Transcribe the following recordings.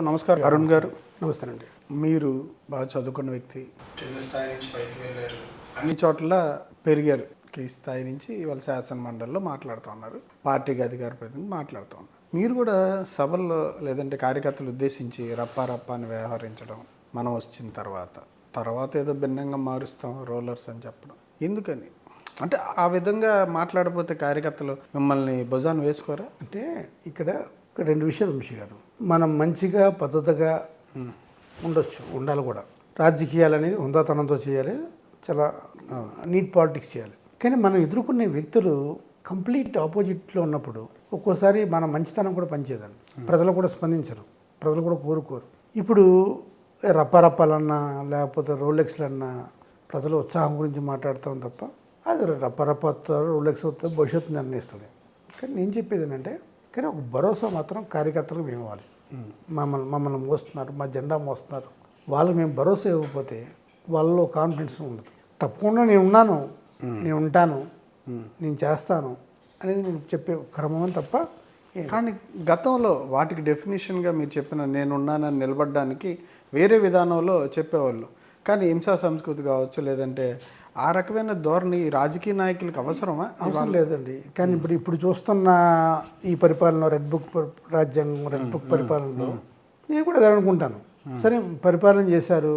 నమస్కారం అరుణ్ గారు. నమస్తే అండి. మీరు బాగా చదువుకున్న వ్యక్తి, కింద స్థాయి నుంచి పైకి వెళ్ళారు, అన్ని చోట్ల పెరిగారు. ఈ స్థాయి నుంచి ఇవాళ శాసన మండలిలో మాట్లాడుతూ ఉన్నారు, పార్టీకి అధికార ప్రతినిధి మాట్లాడుతూ ఉన్నారు. మీరు కూడా సభల్లో లేదంటే కార్యకర్తలు ఉద్దేశించి రప్పా అని వ్యవహరించడం, మనం వచ్చిన తర్వాత ఏదో భిన్నంగా మారుస్తాం రోలర్స్ అని చెప్పడం ఎందుకని? అంటే ఆ విధంగా మాట్లాడకపోతే కార్యకర్తలు మిమ్మల్ని భుజాన్ని వేసుకోరా? అంటే ఇక్కడ రెండు విషయాలు వంశీ గారు. మనం మంచిగా పద్ధతిగా ఉండొచ్చు, ఉండాలి కూడా. రాజకీయాలు అనేది హుందాతనంతో చేయాలి, చాలా నీట్ పాలిటిక్స్ చేయాలి. కానీ మనం ఎదుర్కొనే వ్యక్తులు కంప్లీట్ ఆపోజిట్లో ఉన్నప్పుడు ఒక్కోసారి మన మంచితనం కూడా పనిచేయదండి. ప్రజలు కూడా స్పందించరు, ప్రజలు కూడా కోరుకోరు. ఇప్పుడు రప్పాలన్నా లేకపోతే రోలెక్స్లన్నా ప్రజల ఉత్సాహం గురించి మాట్లాడతాం తప్ప అది రప్ప రోలెక్స్ వస్తే భవిష్యత్తు నిర్ణయిస్తుంది. కానీ నేను చెప్పేది ఏంటంటే, కానీ ఒక భరోసా మాత్రం కార్యకర్తలకు మేము ఇవ్వాలి. మమ్మల్ని మోస్తున్నారు, మా జెండా మోస్తున్నారు, వాళ్ళకి మేము భరోసా ఇవ్వకపోతే వాళ్ళలో కాన్ఫిడెన్స్ ఉండదు. తప్పకుండా నేను ఉన్నాను, నేను ఉంటాను, నేను చేస్తాను అనేది నేను చెప్పే క్రమం తప్ప. కానీ గతంలో వాటికి డెఫినేషన్గా మీరు చెప్పిన నేనున్నానని నిలబడడానికి వేరే విధానంలో చెప్పేవాళ్ళు. కానీ హింసా సంస్కృతి కావచ్చు, లేదంటే ఆ రకమైన ధోరణి రాజకీయ నాయకులకు అవసరమా? అవసరం లేదండి. కానీ ఇప్పుడు చూస్తున్న ఈ పరిపాలన, రెడ్ బుక్ రాజ్యాంగం, రెడ్ బుక్ పరిపాలనలో నేను కూడా అదే అనుకుంటాను. సరే, పరిపాలన చేశారు,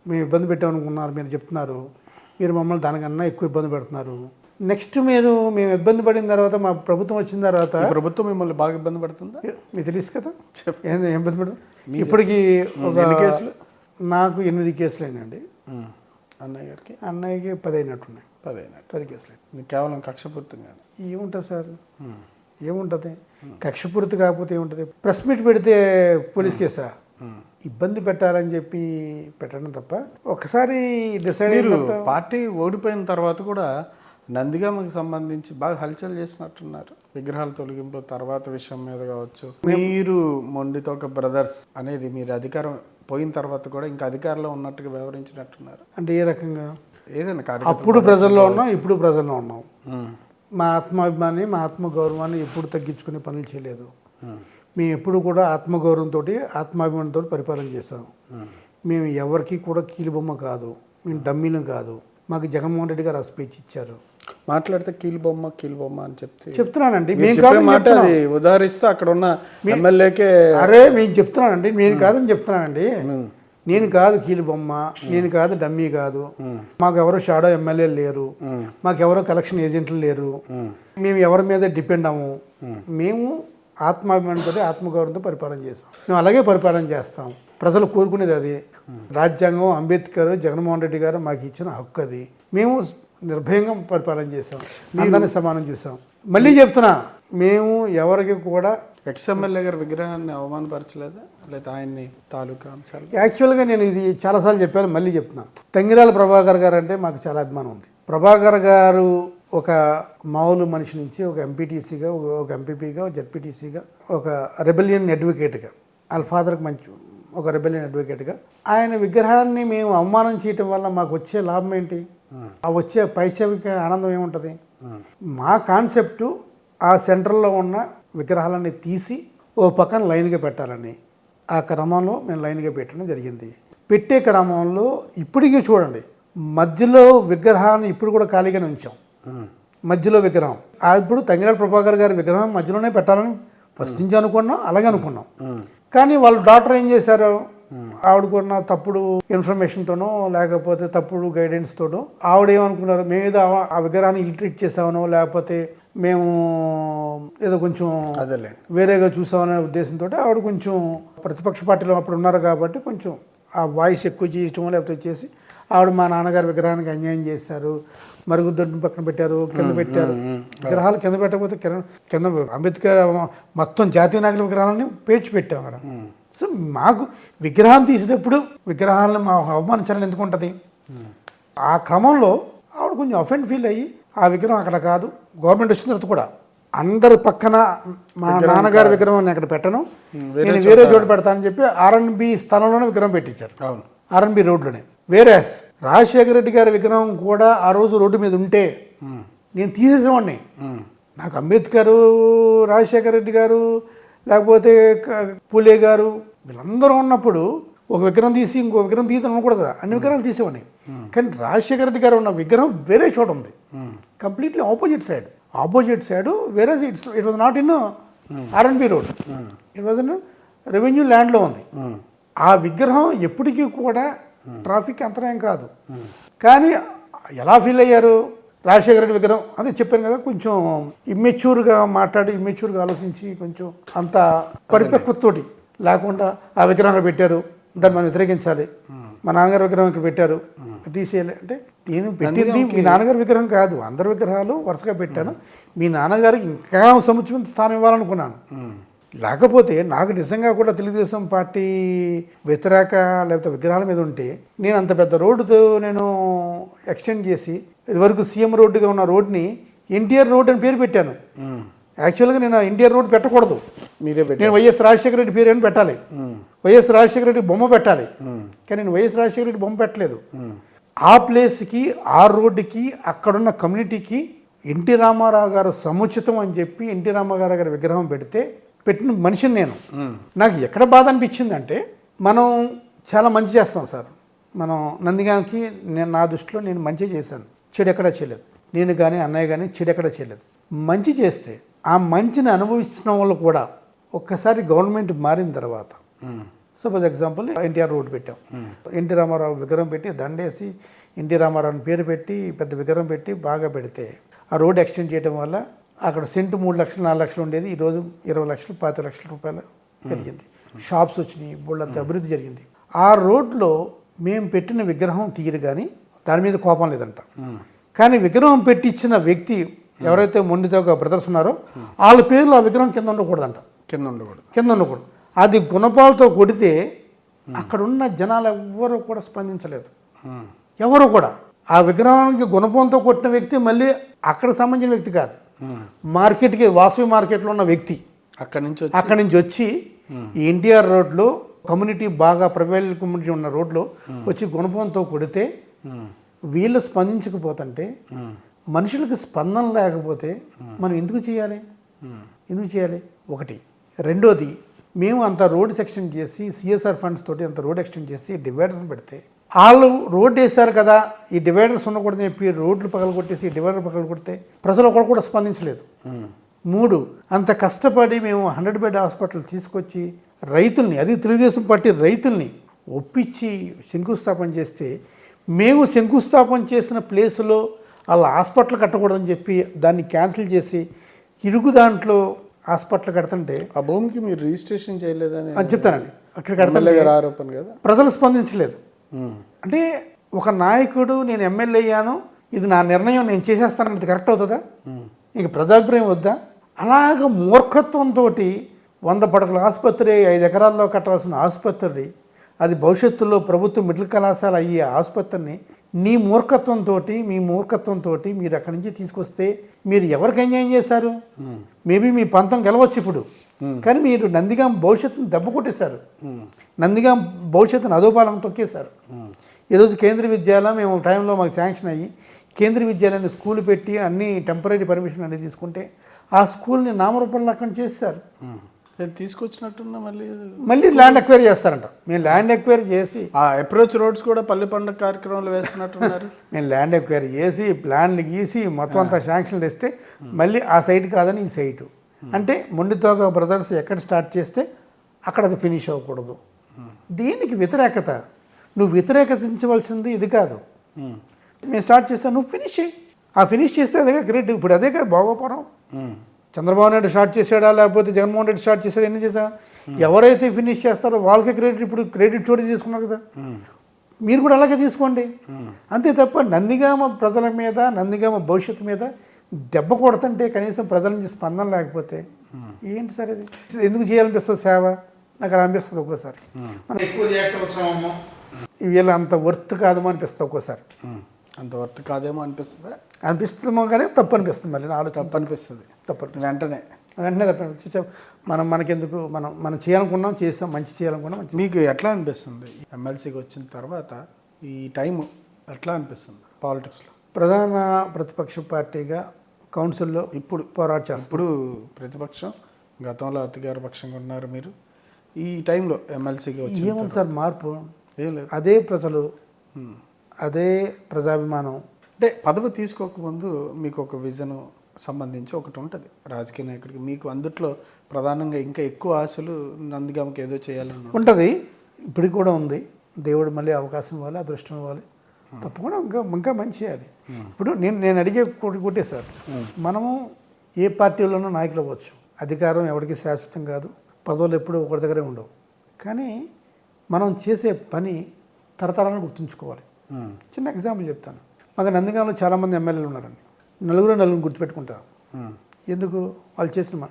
మేము ఇబ్బంది పెట్టామనుకున్నారు, మీరు చెప్తున్నారు, మీరు మమ్మల్ని దానికన్నా ఎక్కువ ఇబ్బంది పెడుతున్నారు. నెక్స్ట్ మేము ఇబ్బంది పడిన తర్వాత, మా ప్రభుత్వం వచ్చిన తర్వాత, ప్రభుత్వం మిమ్మల్ని బాగా ఇబ్బంది పడుతుందా? మీకు తెలుసు కదా ఏం ఇబ్బంది పడుతుంది. ఇప్పటికి కేసులు నాకు 8 కేసులు అయినాయండి. అన్నయ్యకి 10 అయినట్టున్నాయి. 10 కేసులు అయినాయి. కేవలం కక్షపూర్తిగా ఏముంటుంది సార్? ఏముంటుంది? కక్షపూర్తి కాకపోతే ఏముంటుంది? ప్రెస్ మీట్ పెడితే పోలీస్ కేసా? ఇబ్బంది పెట్టాలని చెప్పి పెట్టడం తప్ప ఒకసారి డిసైడ్. పార్టీ ఓడిపోయిన తర్వాత కూడా నందిగామకి సంబంధించి బాగా హల్చల్ చేసినట్టున్నారు. విగ్రహాల తొలగింపు తర్వాత విషయం మీద కావచ్చు. మీరు మొండితోక బ్రదర్స్ అనేది మీరు అధికారం పోయిన తర్వాత కూడా ఇంకా అధికారంలో ఉన్నట్టుగా వ్యవహరించినట్టున్నారు. అంటే ఏ రకంగా? ఏదైనా అప్పుడు ప్రజల్లో ఉన్నాం, ఇప్పుడు ప్రజల్లో ఉన్నాం. మా ఆత్మాభిమాన్ని, మా ఆత్మగౌరవాన్ని ఎప్పుడు తగ్గించుకునే పనులు చేయలేదు. మేము ఎప్పుడు కూడా ఆత్మగౌరవంతో, ఆత్మాభిమానంతో పరిపాలన చేశాం. మేము ఎవరికి కూడా కీలుబొమ్మ కాదు, మేము డమ్మీలం కాదు. మాకు జగన్మోహన్ రెడ్డి గారు ఆ స్పీచ్ ఇచ్చారు. మాట్లాడితే కీలుబొమ్మ అని చెప్తున్నానండి. ఉదాహరిస్తూ అక్కడ ఉన్న ఎమ్మెల్యేకే మేము చెప్తున్నానండి, నేను కాదని చెప్తున్నానండి. నేను కాదు కీలుబొమ్మ, నేను కాదు డమ్మీ కాదు. మాకు ఎవరో షాడో ఎమ్మెల్యేలు లేరు, మాకు ఎవరో కలెక్షన్ ఏజెంట్లు లేరు. మేము ఎవరి మీద డిపెండ్ అవ్వము. మేము ఆత్మాభిమానంతో, ఆత్మగౌరవంతో పరిపాలన చేస్తాం. మేము అలాగే పరిపాలన చేస్తాం. ప్రజలు కోరుకునేది అది. రాజ్యాంగం, అంబేద్కర్, జగన్మోహన్ రెడ్డి గారు మాకు ఇచ్చిన హక్కు అది. మేము నిర్భయంగా పరిపాలన చేసాం, అందరినీ సమానం చూసాం. మళ్ళీ చెప్తున్నా, మేము ఎవరికి కూడా ఎక్స్ఎమ్మెల్యే గారి విగ్రహాన్ని అవమానపరచలేదా, లేదా ఆయన్ని తాలూకా అంశాలు? యాక్చువల్గా నేను ఇది చాలాసార్లు చెప్పాను, మళ్ళీ చెప్తున్నా. తంగిరాల ప్రభాకర్ గారు అంటే మాకు చాలా అభిమానం ఉంది. ప్రభాకర్ గారు ఒక మామూలు మనిషి నుంచి ఒక ఎంపీటీసీగా, ఒక ఎంపీపీగా, ఒక జెడ్పీటీసీగా, ఒక రెబెలియన్ అడ్వకేట్గా, వాళ్ళ ఫాదర్కి మంచి ఒక రెబెలియన్ అడ్వకేట్గా ఆయన విగ్రహాన్ని మేము అవమానం చేయటం వల్ల మాకు వచ్చే లాభం ఏంటి? ఆ వచ్చే పైశావిక ఆనందం ఏముంటుంది? మా కాన్సెప్టు ఆ సెంటర్లో ఉన్న విగ్రహాలన్నీ తీసి ఓ పక్కన లైన్గా పెట్టాలని, ఆ క్రమంలో మేము లైన్గా పెట్టడం జరిగింది. పెట్టే క్రమంలో ఇప్పటికీ చూడండి, మధ్యలో విగ్రహాన్ని ఇప్పుడు కూడా ఖాళీగానే ఉంచాం. మధ్యలో విగ్రహం ఇప్పుడు తంగిరాల ప్రభాకర్ గారి విగ్రహం మధ్యలోనే పెట్టాలని ఫస్ట్ నుంచి అనుకున్నాం, అలాగే అనుకున్నాం. కానీ వాళ్ళ డాక్టర్ ఏం చేశారు, ఆవిడకున్న తప్పుడు ఇన్ఫర్మేషన్తోనో లేకపోతే తప్పుడు గైడెన్స్తోనో ఆవిడ ఏమనుకున్నారు, మేము ఏదో ఆ విగ్రహాన్ని ఇల్ట్రీట్ చేసామనో లేకపోతే మేము ఏదో కొంచెం వేరేగా చూసామనే ఉద్దేశంతో ఆవిడ కొంచెం ప్రతిపక్ష పార్టీలో అప్పుడు ఉన్నారు కాబట్టి కొంచెం ఆ వాయిస్ ఎక్కువ చేయటం లేకపోతే చేసి ఆవిడ మా నాన్నగారి విగ్రహానికి అన్యాయం చేశారు, మరుగుదొడ్డుని పక్కన పెట్టారు, కింద పెట్టారు. విగ్రహాలు కింద పెట్టకపోతే కింద అంబేద్కర్ మొత్తం జాతీయ నాయకుల విగ్రహాలని పేర్చి పెట్టాం అక్కడ. సో మాకు విగ్రహం తీసేటప్పుడు విగ్రహాలను మా అవమానించాలని ఎందుకు ఉంటుంది? ఆ క్రమంలో ఆవిడ కొంచెం అఫెండ్ ఫీల్ అయ్యి ఆ విగ్రహం అక్కడ కాదు, గవర్నమెంట్ వచ్చిన తర్వాత కూడా అందరి పక్కన మా నాన్నగారి విగ్రహం నేను అక్కడ పెట్టను, నేను వేరే చోట పెడతానని చెప్పి ఆర్ఎన్బి స్థలంలోనే విగ్రహం పెట్టించారు, ఆర్ఎన్బి రోడ్లోనే. వేరే రాజశేఖర రెడ్డి గారి విగ్రహం కూడా ఆ రోజు రోడ్డు మీద ఉంటే నేను తీసేసేవాడిని. నాకు అంబేద్కర్, రాజశేఖర రెడ్డి గారు, లేకపోతే పూలే గారు, వీళ్ళందరూ ఉన్నప్పుడు ఒక విగ్రహం తీసి ఇంకో విగ్రహం తీయడం అనకూడదు కదా, అన్ని విగ్రహాలు తీసేవాడిని. కానీ రాజశేఖర రెడ్డి గారు ఉన్న విగ్రహం వేరే చోట ఉంది, కంప్లీట్లీ ఆపోజిట్ సైడ్ వేరే it was not in R&B road, it was in revenue ల్యాండ్లో ఉంది. ఆ విగ్రహం ఎప్పటికీ కూడా ట్రాఫిక్ అంతరాయం కాదు. కానీ ఎలా ఫీల్ అయ్యారు, రాజశేఖర రెడ్డి విగ్రహం అదే చెప్పాను కదా, కొంచెం ఇమ్మెచ్యూర్గా మాట్లాడి ఇమ్మెచ్యూర్గా ఆలోచించి కొంచెం అంత పరిపక్వతతోటి లేకుండా ఆ విగ్రహం అక్కడ పెట్టారు, దాన్ని మనం వ్యతిరేకించాలి. మా నాన్నగారి విగ్రహం ఇక్కడ పెట్టారు, తీసేయాలి అంటే నేను పెట్టింది మీ నాన్నగారి విగ్రహం కాదు, అందరి విగ్రహాలు వరుసగా పెట్టాను. మీ నాన్నగారికి ఇంకా సముచిత స్థానం ఇవ్వాలనుకున్నాను. లేకపోతే నాకు నిజంగా కూడా తెలుగుదేశం పార్టీ వ్యతిరేక లేకపోతే విగ్రహాల మీద ఉంటే నేను అంత పెద్ద రోడ్డుతో నేను ఎక్స్టెండ్ చేసి ఇదివరకు సీఎం రోడ్డుగా ఉన్న రోడ్ని ఎన్టీఆర్ రోడ్ అని పేరు పెట్టాను. యాక్చువల్గా నేను ఎన్టీఆర్ రోడ్ పెట్టకూడదు, నేను వైఎస్ రాజశేఖర రెడ్డి పేరు అని పెట్టాలి, వైఎస్ రాజశేఖర రెడ్డి బొమ్మ పెట్టాలి. కానీ నేను వైఎస్ రాజశేఖర రెడ్డి బొమ్మ పెట్టలేదు. ఆ ప్లేస్కి ఆ రోడ్డుకి అక్కడున్న కమ్యూనిటీకి ఎన్టీ రామారావు గారు సముచితం అని చెప్పి ఎన్టీ రామారావు గారి విగ్రహం పెట్టిన మనిషిని నేను. నాకు ఎక్కడ బాధ అనిపించింది అంటే, మనం చాలా మంచి చేస్తాం సార్, మనం నందిగాంకి నా దృష్టిలో నేను మంచి చేశాను, చెడు ఎక్కడా చేయలేదు. నేను కానీ అన్నయ్య కానీ చెడు ఎక్కడా చేయలేదు. మంచి చేస్తే ఆ మంచిని అనుభవించడం వల్ల కూడా ఒక్కసారి గవర్నమెంట్ మారిన తర్వాత సపోజ్ ఎగ్జాంపుల్ ఎన్టీఆర్ రోడ్ పెట్టాం, ఎన్టీ రామారావు విగ్రహం పెట్టి దండేసి ఎన్టీ రామారావుని పేరు పెట్టి పెద్ద విగ్రహం పెట్టి బాగా పెడితే ఆ రోడ్ ఎక్స్టెండ్ చేయడం వల్ల అక్కడ సెంటు 3 లక్షలు 4 లక్షలు ఉండేది ఈరోజు 20 లక్షలు 25 లక్షల రూపాయలు పెరిగింది. షాప్స్ వచ్చినాయి, బోళ్ళంత అభివృద్ధి జరిగింది. ఆ రోడ్లో మేము పెట్టిన విగ్రహం తీయరు కానీ దాని మీద కోపం లేదంట. కానీ విగ్రహం పెట్టించిన వ్యక్తి ఎవరైతే మొండితో బ్రదర్స్ ఉన్నారో వాళ్ళ పేర్లు ఆ విగ్రహం కింద ఉండకూడదంట, కింద ఉండకూడదు. అది గుణపాలతో కొడితే అక్కడున్న జనాలు ఎవ్వరూ కూడా స్పందించలేదు, ఎవరు కూడా. ఆ విగ్రహానికి గుణపంతో కొట్టిన వ్యక్తి మళ్ళీ అక్కడ సంబంధించిన వ్యక్తి కాదు, మార్కెట్కి వాసవి మార్కెట్లో ఉన్న వ్యక్తి అక్కడి నుంచి వచ్చి ఈ ఎన్టీఆర్ రోడ్లో కమ్యూనిటీ బాగా ప్రైవేట్ కమ్యూనిటీ ఉన్న రోడ్లో వచ్చి గుణపంతో కొడితే వీళ్ళు స్పందించకపోతుంటే మనుషులకు స్పందన లేకపోతే మనం ఎందుకు చేయాలి ఒకటి. రెండోది, మేము అంత రోడ్ సెక్షన్ చేసి CSR ఫండ్స్ తోటి అంత రోడ్ ఎక్స్టెండ్ చేసి డివైడర్స్ పెడితే వాళ్ళు రోడ్ వేశారు కదా ఈ డివైడర్స్ ఉండకూడదని చెప్పి రోడ్లు పగలగొట్టేసి డివైడర్ పగలగొడితే ప్రజలు ఒకరు కూడా స్పందించలేదు. 3, అంత కష్టపడి మేము 100 బెడ్ హాస్పిటల్ తీసుకొచ్చి రైతుల్ని, అది తెలుగుదేశం పార్టీ రైతుల్ని ఒప్పించి శంకుస్థాపన చేస్తే మేము శంకుస్థాపన చేసిన ప్లేసులో వాళ్ళ హాస్పిటల్ కట్టకూడదని చెప్పి దాన్ని క్యాన్సిల్ చేసి ఇరుగు దాంట్లో హాస్పిటల్ కడుతుంటే ఆ భూమికి మీరు రిజిస్ట్రేషన్ చేయలేదని అని చెప్తానండి. అక్కడ కడుతుంటే ఆరోపణ కదా, ప్రజలు స్పందించలేదు. అంటే ఒక నాయకుడు నేను ఎమ్మెల్యే అయ్యాను, ఇది నా నిర్ణయం, నేను చేసేస్తానన్నది కరెక్ట్ అవుతుందా? ఇంక ప్రజాభిప్రాయం వద్దా? అలాగ మూర్ఖత్వంతో 100 పడకల ఆసుపత్రి 5 ఎకరాల్లో కట్టవలసిన ఆసుపత్రి, అది భవిష్యత్తులో ప్రభుత్వ మిడిల్ కళాశాల అయ్యే ఆసుపత్రిని మీ మూర్ఖత్వంతో మీరు అక్కడి నుంచి తీసుకొస్తే మీరు ఎవరికి అన్యాయం చేశారు? మేబీ మీ పంతం గెలవచ్చు ఇప్పుడు, కానీ మీరు నందిగాం భవిష్యత్తును దెబ్బ కొట్టేశారు, నందిగాం భవిష్యత్తును అధోపాలం తొక్కేశారు. ఈరోజు కేంద్రీయ విద్యాలయం మేము టైంలో మాకు శాంక్షన్ అయ్యి కేంద్రీయ విద్యాలయాన్ని స్కూల్ పెట్టి అన్ని టెంపరీ పర్మిషన్ అనేది తీసుకుంటే ఆ స్కూల్ని నామరూపంలో అక్కడ చేశారు. తీసుకొచ్చినట్టున్నా మళ్ళీ ల్యాండ్ ఎక్వైరీ చేస్తారంట. మేము ల్యాండ్ ఎక్వైరీ చేసి ఆ అప్రోచ్ రోడ్స్ కూడా పల్లె పండుగ కార్యక్రమాలు వేస్తున్నట్టున్నారు. మేము ల్యాండ్ ఎక్వైరీ చేసి ప్లాన్లు గీసి మొత్తం అంతా శాంక్షన్లు ఇస్తే మళ్ళీ ఆ సైట్ కాదని ఈ సైటు అంటే మొండితోగా బ్రదర్స్ ఎక్కడ స్టార్ట్ చేస్తే అక్కడ అది ఫినిష్ అవ్వకూడదు. దీనికి వ్యతిరేకత, నువ్వు వ్యతిరేకించవలసింది ఇది కాదు. మేము స్టార్ట్ చేస్తాను, నువ్వు ఫినిష్ చేయి. ఆ ఫినిష్ చేస్తే అదే క్రెడిట్. ఇప్పుడు అదే కదా భోగపురం, చంద్రబాబు నాయుడు స్టార్ట్ చేశాడా లేకపోతే జగన్మోహన్ రెడ్డి స్టార్ట్ చేశాడా, ఎన్ని చేశా? ఎవరైతే ఫినిష్ చేస్తారో వాళ్ళకే క్రెడిట్. ఇప్పుడు క్రెడిట్ చోటు తీసుకున్నారు కదా, మీరు కూడా అలాగే తీసుకోండి. అంతే తప్ప నందిగామ ప్రజల మీద, నందిగామ భవిష్యత్తు మీద దెబ్బ కొడుతుంటే కనీసం ప్రజల నుంచి స్పందన లేకపోతే ఏంటి సార్ ఇది? ఎందుకు చేయాలనిపిస్తుంది సేవ? నాకు అలా అనిపిస్తుంది ఒక్కోసారి. మనం ఎక్కువ చేస్తామో వీళ్ళ అంత వర్త్ కాదేమో అనిపిస్తుంది ఒక్కోసారి. అంత వర్త్ కాదేమో అనిపిస్తుందేమో కానీ తప్పు అనిపిస్తుంది. మళ్ళీ నాలో తప్పు అనిపిస్తుంది. వెంటనే తప్పు మనకెందుకు, మనం చేయాలనుకున్నాం, చేసాం, మంచి చేయాలనుకున్నాం. మీకు ఎట్లా అనిపిస్తుంది ఎమ్మెల్సీకి వచ్చిన తర్వాత ఈ టైం ఎట్లా అనిపిస్తుంది పాలిటిక్స్లో? ప్రధాన ప్రతిపక్ష పార్టీగా కౌన్సిల్లో ఇప్పుడు పోరాట చేస్తాం. ఇప్పుడు ప్రతిపక్షం, గతంలో అధికార పక్షంగా ఉన్నారు మీరు. ఈ టైంలో ఎమ్మెల్సీగా వచ్చి ఏముంది సార్ మార్పు? ఏం లేదు. అదే ప్రజలు, అదే ప్రజాభిమానం. అంటే పదవి తీసుకోకముందు మీకు ఒక విజన్ సంబంధించి ఒకటి ఉంటుంది రాజకీయ నాయకుడికి. మీకు అందుట్లో ప్రధానంగా ఇంకా ఎక్కువ ఆశలు నందిగామకి ఏదో చేయాలని ఉంటుంది, ఇప్పటికి కూడా ఉంది. దేవుడు మళ్ళీ అవకాశం ఇవ్వాలి, అదృష్టం ఇవ్వాలి, తప్పకుండా ఇంకా మంచి చేయాలి. ఇప్పుడు నేను అడిగే కొట్టే సార్, మనము ఏ పార్టీలోనూ నాయకులు అవ్వచ్చు, అధికారం ఎవరికి శాశ్వతం కాదు, పదవులు ఎప్పుడూ ఒకరి దగ్గరే ఉండవు. కానీ మనం చేసే పని తరతరాలను గుర్తుంచుకోవాలి. చిన్న ఎగ్జాంపుల్ చెప్తాను. మాకు నందిగామలో చాలామంది ఎమ్మెల్యేలు ఉన్నారండి. నలుగురు గుర్తుపెట్టుకుంటారు. ఎందుకు? వాళ్ళు చేసిన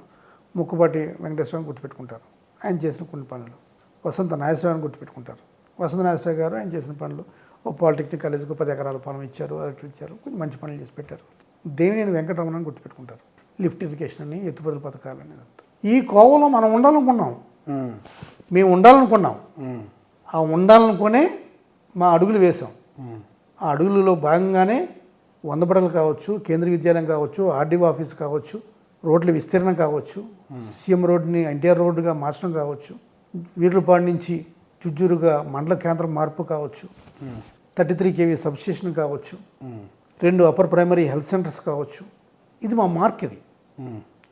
ముక్కుపాటి వెంకటేశ్వరరావు గుర్తుపెట్టుకుంటారు, ఆయన చేసిన కొన్ని పనులు. వసంత నాగేశ్వరరావుని గుర్తుపెట్టుకుంటారు. వసంత నాగేశ్వరరావు గారు ఆయన చేసిన పనులు, ఓ పాలిటెక్నిక్ కాలేజీకి 10 ఎకరాల పొలం ఇచ్చారు, అది ఇచ్చారు, కొంచెం మంచి పనులు చేసి పెట్టారు. దేవినేని వెంకటరమణని గుర్తుపెట్టుకుంటారు, లిఫ్ట్ ఇరిగేషన్ అని, ఎత్తుపదుల పథకాలు అనేది. ఈ కోవలో మనం ఉండాలనుకున్నాం, మేము ఉండాలనుకున్నాం. ఆ ఉండాలనుకునే మా అడుగులు వేసాం. ఆ అడుగులలో భాగంగానే 100 బడులు కావచ్చు, కేంద్రీయ విద్యాలయం కావచ్చు, ఆర్డీఓ ఆఫీస్ కావచ్చు, రోడ్ల విస్తీర్ణం కావచ్చు, సీఎం రోడ్ని ఎన్టీఆర్ రోడ్డుగా మార్చడం కావచ్చు, వీర్లపాడు నుంచి చుజ్జూరుగా మండల కేంద్రం మార్పు కావచ్చు, 33 kV సబ్స్టేషన్ కావచ్చు, 2 అప్పర్ ప్రైమరీ హెల్త్ సెంటర్స్ కావచ్చు. ఇది మా మార్క్.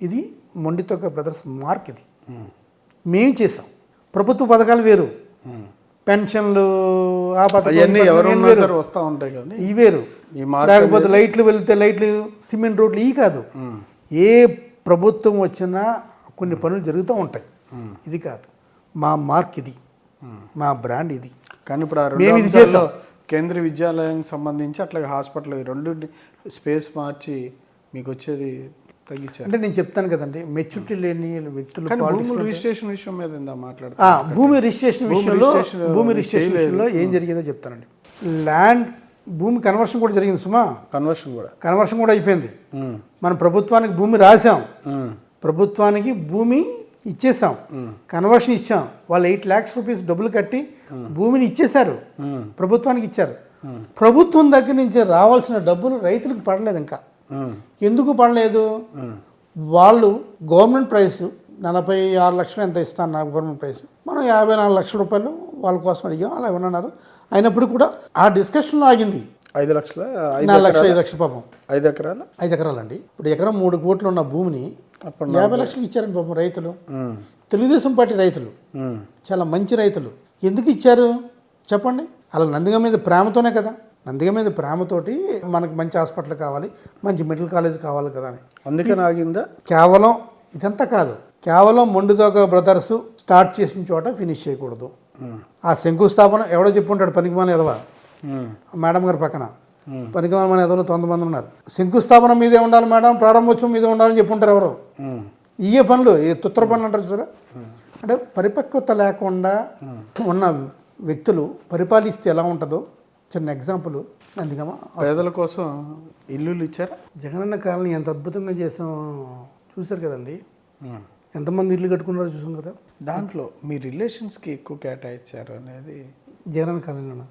ఇది మొండితోక బ్రదర్స్ మార్క్. ఇది మేము చేసాం. ప్రభుత్వ పథకాలు వేరు, పెన్షన్లు ఆ పథకాలు వస్తూ ఉంటాయి కానీ ఇవి వేరు. లేకపోతే లైట్లు వెళ్తే లైట్లు, సిమెంట్ రోడ్లు ఇవి కాదు. ఏ ప్రభుత్వం వచ్చినా కొన్ని పనులు జరుగుతూ ఉంటాయి. ఇది కాదు మా మార్క్, ఇది మా బ్రాండ్. ఇది కానీ ఇప్పుడు మేము ఇది చేసాం. కేంద్రీయ విద్యాలయం సంబంధించి అట్లాగే హాస్పిటల్ ఈ రెండు స్పేస్ మార్చి మీకు వచ్చేది తగ్గించారు. అంటే నేను చెప్తాను కదండి, మెచ్యూరిటీ లేని వ్యక్తులు భూముల రిజిస్ట్రేషన్ విషయం మీద మాట్లాడుతారు. భూమి రిజిస్ట్రేషన్ విషయంలో ఏం జరిగిందో చెప్తానండి. ల్యాండ్ భూమి కన్వర్షన్ కూడా జరిగింది సుమా. కన్వర్షన్ కూడా అయిపోయింది. మనం ప్రభుత్వానికి భూమి రాసాం, ప్రభుత్వానికి భూమి ఇచ్చేసాం, కన్వర్షన్ ఇచ్చాం. వాళ్ళు 8 lakhs రూపీస్ డబ్బులు కట్టి భూమిని ఇచ్చేశారు, ప్రభుత్వానికి ఇచ్చారు. ప్రభుత్వం దగ్గర నుంచి రావాల్సిన డబ్బులు రైతులకు పడలేదు. ఇంకా ఎందుకు పడలేదు? వాళ్ళు గవర్నమెంట్ ప్రైస్ 46 లక్షలు ఎంత ఇస్తాను గవర్నమెంట్ ప్రైస్, మనం 54 లక్షల రూపాయలు వాళ్ళ కోసం అడిగాం. అలా ఏమన్నారు. అయినప్పుడు కూడా ఆ డిస్కషన్లో ఆగింది. 5 లక్షల 4 లక్షలు 5 లక్షల పాపం 5 ఎకరాలు 5 ఎకరాలండి. ఇప్పుడు ఎకరం 3 కోట్లు ఉన్న భూమిని 50 లక్షలు ఇచ్చారండి పాపం రైతులు. తెలుగుదేశం పార్టీ రైతులు, చాలా మంచి రైతులు. ఎందుకు ఇచ్చారు చెప్పండి? అలా నందిగా మీద ప్రేమతోనే కదా. నందిగా మీద ప్రేమతోటి మనకు మంచి హాస్పిటల్ కావాలి, మంచి మెడికల్ కాలేజ్ కావాలి కదా అని. అందుకని ఆగిందా? కేవలం ఇదంతా కాదు, కేవలం మొండితోక బ్రదర్స్ స్టార్ట్ చేసిన చోట ఫినిష్ చేయకూడదు. ఆ శంకుస్థాపన ఎవడో చెప్పుంటాడు, పనికిమాల ఎదవా మేడం గారి పక్కన పనికిమాల ఎదవలు 100 మంది ఉన్నారు. శంకుస్థాపన మీదే ఉండాలి మేడం, ప్రారంభోత్సవం మీదే ఉండాలని చెప్పుంటారు ఎవరు. ఇయే పనులు, ఈ తుత్తర పనులు అంటారు చూడ. అంటే పరిపక్వత లేకుండా ఉన్న వ్యక్తులు పరిపాలిస్తే ఎలా ఉంటుందో చిన్న ఎగ్జాంపుల్. అందుకమా పేదల కోసం ఇల్లులు ఇచ్చారా? జగనన్న కాలనీ ఎంత అద్భుతంగా చేసాం చూశారు కదండి. ఎంతమంది ఇల్లు కట్టుకున్నారో చూసాం కదా. దాంట్లో మీ రిలేషన్స్కి ఎక్కువ కేటాయించారు అనేది జగనన్న కాలనీలో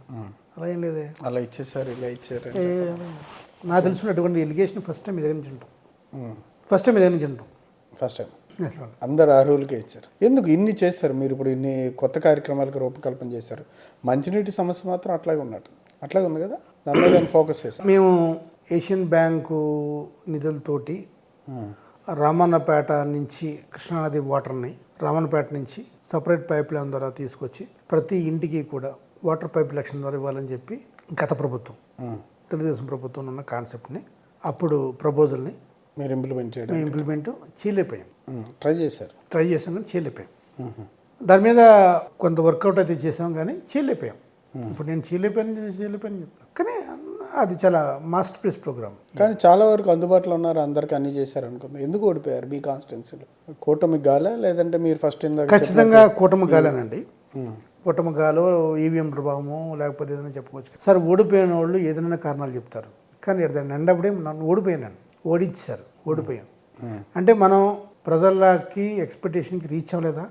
అలా ఏం లేదే. అలా ఇచ్చేసారు, ఇలా ఇచ్చారు. నాకు తెలిసినటువంటి ఎలిగేషన్ ఫస్ట్ టైం దగ్గర నుంచి ఉంటాం. ఫస్ట్ టైం అందరు అర్హులకే ఇచ్చారు. ఎందుకు ఇన్ని చేశారు మీరు? ఇప్పుడు ఇన్ని కొత్త కార్యక్రమాలకు రూపకల్పన చేశారు. మంచినీటి సమస్య మాత్రం అట్లాగే ఉంది కదా, దాని మీద ఫోకస్ చేశారు. మేము ఏషియన్ బ్యాంకు నిధులతోటి రామన్నపేట నుంచి కృష్ణానది వాటర్ని రామన్నపేట నుంచి సపరేట్ పైప్ లైన్ ద్వారా తీసుకొచ్చి ప్రతి ఇంటికి కూడా వాటర్ పైప్ లక్షణ ద్వారా ఇవ్వాలని చెప్పి గత ప్రభుత్వం, తెలుగుదేశం ప్రభుత్వం ఉన్న కాన్సెప్ట్ని, అప్పుడు ప్రపోజల్ని మీరు ఇంప్లిమెంట్ చేయలేకపోయాం. ట్రై చేసాం కానీ చేయలేకపోయాం. దాని మీద కొంత వర్కౌట్ అయితే చేసాం కానీ చేయలేకపోయాం. ఇప్పుడు నేను చేయలేకపోయాను చెప్తాను. కానీ అది చాలా మాస్టర్ పీస్ ప్రోగ్రామ్. కానీ చాలా వరకు అందుబాటులో ఉన్నారు, అందరికి అన్ని చేశారు అనుకుంది. ఎందుకు ఓడిపోయారు మీ కాన్స్టిట్యున్సీలో? కూటమి గాలా లేదంటే మీరు ఫస్ట్? ఖచ్చితంగా కూటమి గాలేనండి. కూటమి గాలో ఈవీఎం ప్రభావము లేకపోతే ఏదైనా చెప్పుకోవచ్చు. సార్, ఓడిపోయిన వాళ్ళు ఏదైనా కారణాలు చెప్తారు, కానీ ఎండ్ ఆఫ్ డే నన్ను ఓడిపోయాను. అంటే మనం ప్రజలకి ఎక్స్పెక్టేషన్కి రీచ్ అవ్వలేదా?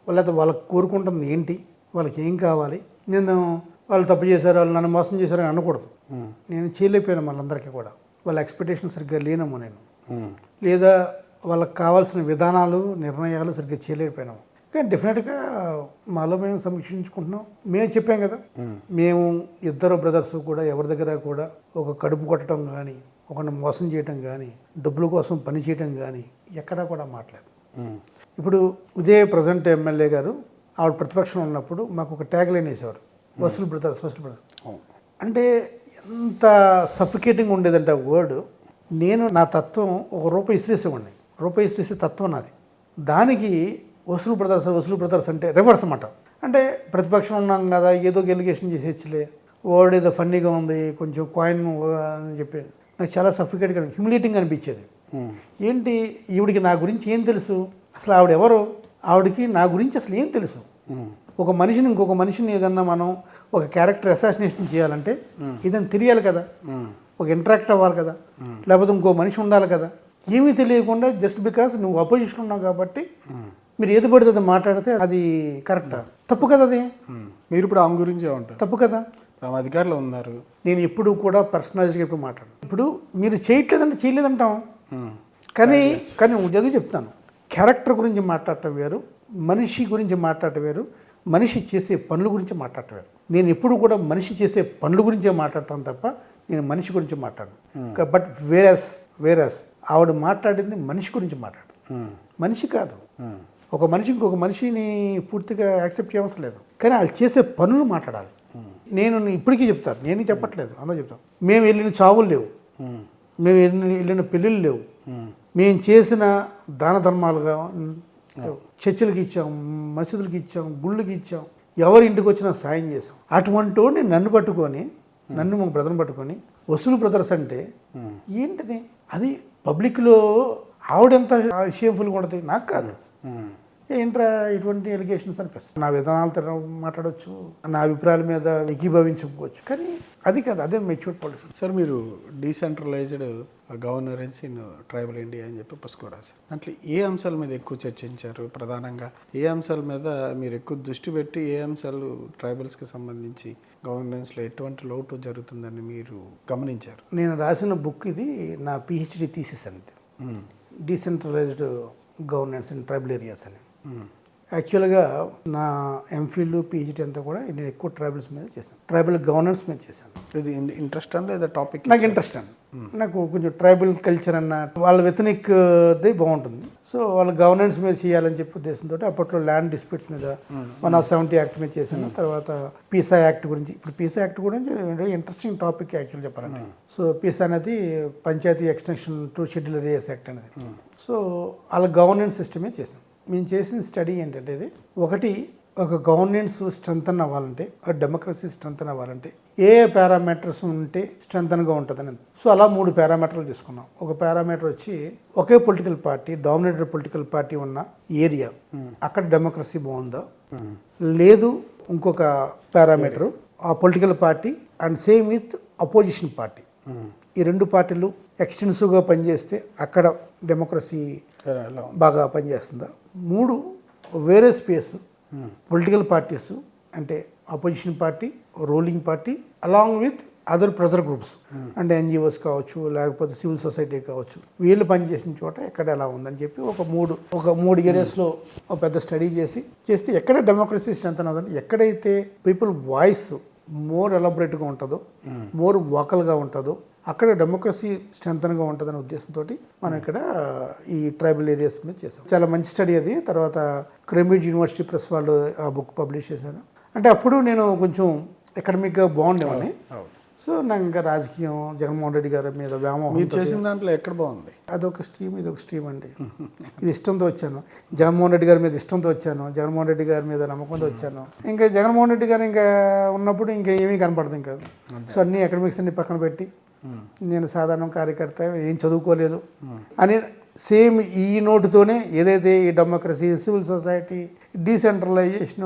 లేకపోతే వాళ్ళకి కోరుకుంటుంది ఏంటి, వాళ్ళకి ఏం కావాలి? నేను వాళ్ళు తప్పు చేశారు, వాళ్ళు నన్ను మోసం చేశారు అని అనకూడదు. నేను చేయలేకపోయాను వాళ్ళందరికీ కూడా. వాళ్ళ ఎక్స్పెక్టేషన్ సరిగ్గా లేనము నేను, లేదా వాళ్ళకి కావాల్సిన విధానాలు నిర్ణయాలు సరిగ్గా చేయలేకపోయినాము. కానీ డెఫినెట్గా మాలో మేము సమీక్షించుకుంటున్నాం. మేము చెప్పాం కదా, మేము ఇద్దరు బ్రదర్స్ కూడా ఎవరి దగ్గర కూడా ఒక కడుపు కొట్టడం కానీ, ఒకరిని మోసం చేయటం కానీ, డబ్బుల కోసం పని చేయటం కానీ ఎక్కడా కూడా మాట్లాడదు. ఇప్పుడు ఇదే ప్రజెంట్ ఎమ్మెల్యే గారు ఆవిడ ప్రతిపక్షం ఉన్నప్పుడు మాకు ఒక ట్యాగ్ లైన్ వేసేవారు, వసూలు బ్రదర్స్, వసూలు బ్రదర్స్. అంటే ఎంత సఫికేటింగ్ ఉండేదంటే ఆ వర్డ్. నేను నా తత్వం ఒక రూపాయి ఇసిరేసేవాడిని, రూపాయి ఇసిరేసే తత్వం నాది. దానికి వసూలు బ్రదర్స్ అంటే రివర్స్ అన్నమాట. అంటే ప్రతిపక్షం ఉన్నాం కదా, ఏదో ఎలిగేషన్ చేసేచ్చలే, వర్డ్ ఏదో ఫన్నీగా ఉంది, కొంచెం కాయిన్ అని చెప్పి నాకు చాలా సఫికేట్గా హ్యూమిలేటింగ్ అనిపించేది. ఏంటి ఈవిడికి నా గురించి ఏం తెలుసు, అసలు ఆవిడ ఎవరు, ఆవిడకి నా గురించి అసలు ఏం తెలుసు. ఒక మనిషిని ఇంకొక మనిషిని ఏదన్నా మనం ఒక క్యారెక్టర్ అసాసినేషన్ చేయాలంటే ఇదని తెలియాలి కదా, ఒక ఇంటరాక్ట్ అవ్వాలి కదా, లేకపోతే ఇంకో మనిషి ఉండాలి కదా. ఏమీ తెలియకుండా జస్ట్ బికాస్ నువ్వు అపోజిషన్ ఉన్నావు కాబట్టి మీరు ఏది పడితే అది మాట్లాడితే అది కరెక్టా? తప్పు కదా అది. మీరు ఇప్పుడు ఆమె గురించే ఉంటారు, తప్పు కదా. ఆమె అధికారులు ఉన్నారు. నేను ఎప్పుడు కూడా పర్సనలైజ్గా ఎప్పుడు మాట్లాడు. ఇప్పుడు మీరు చేయట్లేదంటే చేయలేదంటాం, కానీ చదివి చెప్తాను. క్యారెక్టర్ గురించి మాట్లాడటం వేరు, మనిషి గురించి మాట్లాడటం వేరు, మనిషి చేసే పనుల గురించి మాట్లాడటం వేరు. నేను ఎప్పుడు కూడా మనిషి చేసే పనుల గురించే మాట్లాడతాను తప్ప నేను మనిషి గురించి మాట్లాడను. బట్ వేరస్ ఆవిడ మాట్లాడింది మనిషి గురించి మాట్లాడు, మనిషి కాదు. ఒక మనిషి ఇంకొక మనిషిని పూర్తిగా యాక్సెప్ట్ చేయవలసిన లేదు, కానీ వాళ్ళు చేసే పనులు మాట్లాడాలి. నేను ఇప్పటికీ చెప్తాను, నేను చెప్పట్లేదు, అందరూ చెప్తాను. మేము వెళ్ళిన చావులు లేవు, మేము వెళ్ళిన పెళ్ళిళ్ళు లేవు, మేము చేసిన దాన ధర్మాలుగా చర్చిలకి ఇచ్చాం, మసీదులకి ఇచ్చాం, గుళ్ళకి ఇచ్చాం, ఎవరి ఇంటికి వచ్చినా సాయం చేసాం. అటువంటి వాడిని నన్ను మా బ్రదర్ని పట్టుకొని వసూలు బ్రదర్స్ అంటే ఏంటిది? అది పబ్లిక్లో ఆవిడెంత షేమ్ఫుల్గా ఉంటుంది, నాకు కాదు. ఏంట్రా ఇటువంటి ఎలిగేషన్స్ అనిపిస్తుంది. నా విధానాలతో మాట్లాడవచ్చు, నా అభిప్రాయాల మీద ఏకీభవించకపోవచ్చు, కానీ అది కాదు, అదే మెచ్యూర్డ్ పాలిటిక్స్. సార్ మీరు డీసెంట్రలైజ్డ్ గవర్నరెన్స్ ఇన్ ట్రైబల్ ఇండియా అని చెప్పి పుస్తకం రాశారు. దాంట్లో ఏ అంశాల మీద ఎక్కువ చర్చించారు? ప్రధానంగా ఏ అంశాల మీద మీరు ఎక్కువ దృష్టి పెట్టి, ఏ అంశాలు ట్రైబల్స్కి సంబంధించి గవర్నెన్స్లో ఎటువంటి లోటు జరుగుతుందని మీరు గమనించారు? నేను రాసిన బుక్ ఇది, నా పిహెచ్డి థీసిస్ అనేది decentralised governance in tribal areas అని. యాక్చువల్గా నా ఎంఫిల్ పిహెచ్డి అంతా కూడా నేను ఎక్కువ ట్రైబల్స్ మీద చేశాను, ట్రైబల్ గవర్నెన్స్ మీద చేశాను. ఇది ఇంట్రెస్ట్ అండి, లేదా టాపిక్? నాకు ఇంట్రెస్ట్ అండి, నాకు కొంచెం ట్రైబల్ కల్చర్ అన్న వాళ్ళ వెతనిక్ది బాగుంటుంది. సో వాళ్ళ గవర్నెన్స్ మీద చేయాలని చెప్పి ఉద్దేశంతో అప్పట్లో ల్యాండ్ డిస్ప్యూట్స్ మీద 170 యాక్ట్ మీద చేశాను. తర్వాత పీసా యాక్ట్ గురించి, ఇప్పుడు పీసా యాక్ట్ గురించి ఇంట్రెస్టింగ్ టాపిక్ యాక్చువల్ చెప్పాలంటే. సో పీసా అనేది panchayat extension to scheduled areas act అనేది. సో వాళ్ళ గవర్నెన్స్ సిస్టమే చేశాను. మేము చేసిన స్టడీ ఏంటంటే ఇది ఒకటి, ఒక గవర్నెన్స్ స్ట్రెంథన్ అవ్వాలంటే, డెమోక్రసీ స్ట్రెంథన్ అవ్వాలంటే ఏ పారామీటర్స్ ఉంటే స్ట్రెంథన్గా ఉంటుందని. సో అలా 3 పారామీటర్లు తీసుకున్నాం. ఒక పారామీటర్ వచ్చి ఒకే political party, dominated political party area ఏరియా, అక్కడ డెమోక్రసీ బాగుందా, లేదు ఇంకొక పారామీటరు ఆ political party and same with opposition party, ఈ 2 పార్టీలు ఎక్స్టెన్సివ్గా పనిచేస్తే అక్కడ డెమోక్రసీ బాగా పనిచేస్తుందా. 3 వేరే స్పేస్ పొలిటికల్ పార్టీస్ అంటే opposition party, ruling party along with other pressure groups అంటే ఎన్జిఓస్ కావచ్చు, లేకపోతే సివిల్ సొసైటీ కావచ్చు, వీళ్ళు పనిచేసిన చోట ఎక్కడ ఎలా ఉందని చెప్పి ఒక మూడు ఏరియాస్లో ఒక పెద్ద స్టడీ చేస్తే ఎక్కడ డెమోక్రసీ స్ట్రెంత్ అన్నదని, ఎక్కడైతే పీపుల్ వాయిస్ మోర్ ఎలాబొరేట్గా ఉంటుందో, మోర్ వోకల్గా ఉంటుందో అక్కడ డెమోక్రసీ స్ట్రెంథన్గా ఉంటుందనే ఉద్దేశంతో మనం ఇక్కడ ఈ ట్రైబల్ ఏరియాస్ మీద చేసాం. చాలా మంచి స్టడీ అది. తర్వాత క్రేంబ్రిడ్జ్ యూనివర్సిటీ ప్రెస్ వాళ్ళు ఆ బుక్ పబ్లిష్ చేశారు. అంటే అప్పుడు నేను కొంచెం ఎకడమిక్గా బాగుండేవాడిని. సో నాకు ఇంకా రాజకీయం, జగన్మోహన్ రెడ్డి గారి మీద వ్యామోహం. మీరు చేసిన దాంట్లో ఎక్కడ బాగుంది? అదొక స్ట్రీమ్, ఇదొక స్ట్రీమ్ అండి. ఇది ఇష్టంతో వచ్చాను, జగన్మోహన్ రెడ్డి గారి మీద ఇష్టంతో వచ్చాను, జగన్మోహన్ రెడ్డి గారి మీద నమ్మకంతో వచ్చాను. ఇంకా జగన్మోహన్ రెడ్డి గారు ఇంకా ఉన్నప్పుడు ఇంకా ఏమీ కనపడదు ఇంకా. సో అన్ని ఎకడమిక్స్ అన్ని పక్కన పెట్టి నేను సాధారణ కార్యకర్త, ఏం చదువుకోలేదు అని సేమ్ ఈ నోటుతోనే ఏదైతే ఈ democracy, civil society, decentralisation,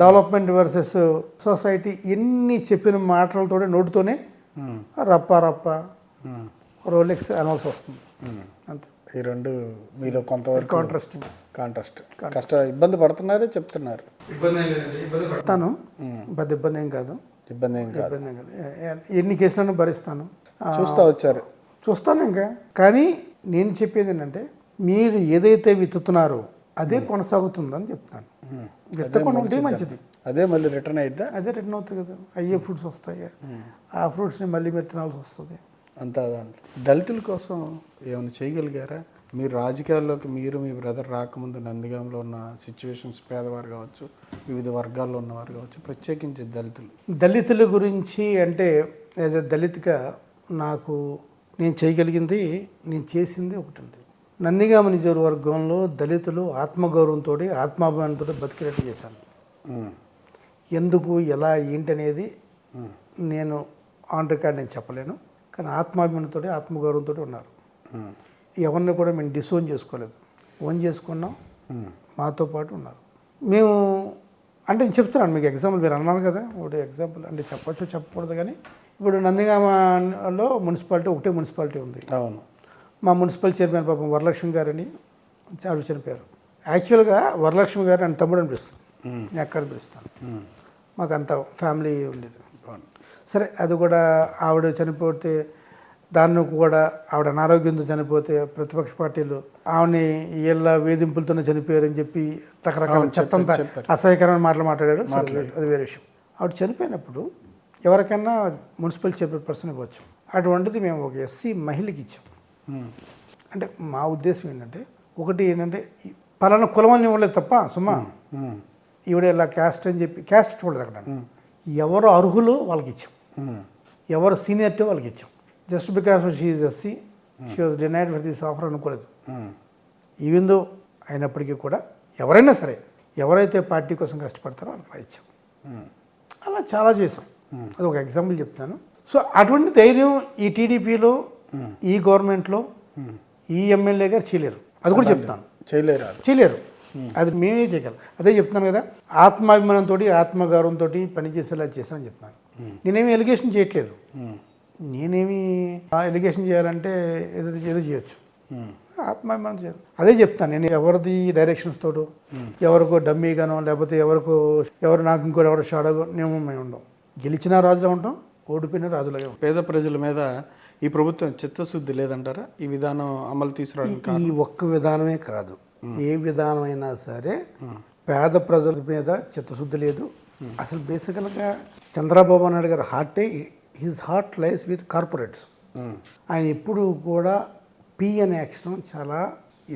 development versus society ఎన్ని చెప్పిన మాటలతోనే నోటుతోనే రప్ప రోలెక్స్ అనాల్సి వస్తుంది. అంతే. ఈ 2 మీలో కొంతవరకు కాంట్రాస్ట్ ఇబ్బంది పడుతున్నారే చెప్తున్నారు. ఇబ్బంది పడతాను, పెద్ద ఇబ్బంది ఏం కాదు. ఎన్ని కేసులను భరిస్తాను, చూస్తాను ఇంకా. కానీ నేను చెప్పేది ఏంటంటే, మీరు ఏదైతే విత్తుతున్నారో అదే కొనసాగుతుందని చెప్తాను. విత్తకుండా ఉంటే మంచిది. అదే మళ్ళీ రిటర్న్ అయిద్దా? అదే రిటర్న్ అవుతుంది కదా, అయ్యే ఫ్రూట్స్ వస్తాయి, ఆ ఫ్రూట్స్ని మళ్ళీ మీరు తినాల్సి వస్తుంది. అంతా దాంట్లో దళితుల కోసం ఏమైనా చేయగలిగారా మీరు? రాజకీయాల్లోకి మీరు మీ బ్రదర్ రాకముందు నందిగాంలో ఉన్న సిచ్యువేషన్స్, పేదవారు కావచ్చు, వివిధ వర్గాల్లో ఉన్నవారు కావచ్చు, ప్రత్యేకించి దళితుల గురించి అంటే యాజ్ ఎ దళిత్గా నాకు నేను చేయగలిగింది, నేను చేసింది ఒకటి ఉంది. నందిగామ నియోజకవర్గంలో దళితులు ఆత్మగౌరవంతో, ఆత్మాభిమానంతో బతికేటట్టు చేశాను. ఎందుకు, ఎలా, ఏంటనేది నేను ఆన్ రికార్డ్ నేను చెప్పలేను, కానీ ఆత్మాభిమానంతో, ఆత్మగౌరవంతో ఉన్నారు. ఎవరిని కూడా మేము డిసోన్ చేసుకోలేదు, ఓన్ చేసుకున్నాం, మాతో పాటు ఉన్నారు. మేము అంటే నేను చెప్తున్నాను మీకు ఎగ్జాంపుల్, మీరు అన్నారు కదా ఒకటి ఎగ్జాంపుల్ అంటే చెప్పచ్చు చెప్పకూడదు, కానీ ఇప్పుడు నందిగామలో మున్సిపాలిటీ ఒకటే మున్సిపాలిటీ ఉంది. అవును. మా మున్సిపల్ చైర్మన్ పాపం వరలక్ష్మి గారని చాలా చనిపోయారు. యాక్చువల్గా వరలక్ష్మి గారు అని తమ్ముడు అనిపిస్తుంది, నేను అక్క అనిపిస్తాను. మాకు అంత ఫ్యామిలీ ఉండేది. సరే, అది కూడా ఆవిడ చనిపోతే దాన్ని కూడా ఆవిడ అనారోగ్యంతో చనిపోతే ప్రతిపక్ష పార్టీలు ఆవిడని వీళ్ళ వేధింపులతోనే చనిపోయారని చెప్పి రకరకాల చెత్తంతా అసహ్యకరమైన మాటలు మాట్లాడారు. అది వేరే విషయం. ఆవిడ చనిపోయినప్పుడు ఎవరికైనా మున్సిపల్ చైర్పర్సన్ ఇవ్వచ్చు, అటువంటిది మేము ఒక ఎస్సీ మహిళకి ఇచ్చాం. అంటే మా ఉద్దేశం ఏంటంటే, ఒకటి ఏంటంటే పలానా కులం అని ఇవ్వలేదు తప్ప సుమా, ఈవిడ ఇలా క్యాస్ట్ అని చెప్పి క్యాస్ట్ చూడదు అక్కడ. ఎవరు అర్హులు వాళ్ళకి ఇచ్చాం, ఎవరు సీనియర్టీ వాళ్ళకి ఇచ్చాం. Just because she is SC she was denied for this offer అనుకోలేదు. ఈవెన్ దో అయినప్పటికీ కూడా ఎవరైనా సరే, ఎవరైతే పార్టీ కోసం కష్టపడతారో వాళ్ళకి ఇచ్చాం. అలా చాలా చేసాం. అది ఒక ఎగ్జాంపుల్ చెప్తాను. సో అటువంటి ధైర్యం ఈ టీడీపీలో, ఈ గవర్నమెంట్లో, ఈ ఎమ్మెల్యే గారు చేయలేరు. అది కూడా చెప్తాను, చేయలేరు. అది మేమే చేయగలం. అదే చెప్తున్నాను కదా, ఆత్మాభిమానంతో, ఆత్మగౌరవంతో పనిచేసేలా చేసామని చెప్తున్నాను. నేనేమి ఎలిగేషన్ చేయట్లేదు. నేనేమి ఎలిగేషన్ చేయాలంటే ఏదో చేయొచ్చు, ఆత్మాభిమానం చేయాలి. అదే చెప్తాను. నేను ఎవరిది డైరెక్షన్స్ తోడు, ఎవరికో డమ్మీగానో, లేకపోతే ఎవరు నాకు ఇంకోటి ఎవరు షాడో మేము ఉండం. గెలిచిన రాజులో ఉంటాం, ఓడిపోయిన రాజులాగే ఉంటాం. పేద ప్రజల మీద ఈ ప్రభుత్వం చిత్తశుద్ధి లేదంటారా? ఈ విధానం అమలు తీసుకురావడానికి ఈ ఒక్క విధానమే కాదు, ఏ విధానం అయినా సరే పేద ప్రజల మీద చిత్తశుద్ధి లేదు. అసలు బేసికల్గా చంద్రబాబు నాయుడు గారి his heart lies with corporates. ఆయన ఎప్పుడు కూడా పిఎన్ యాక్షన్ చాలా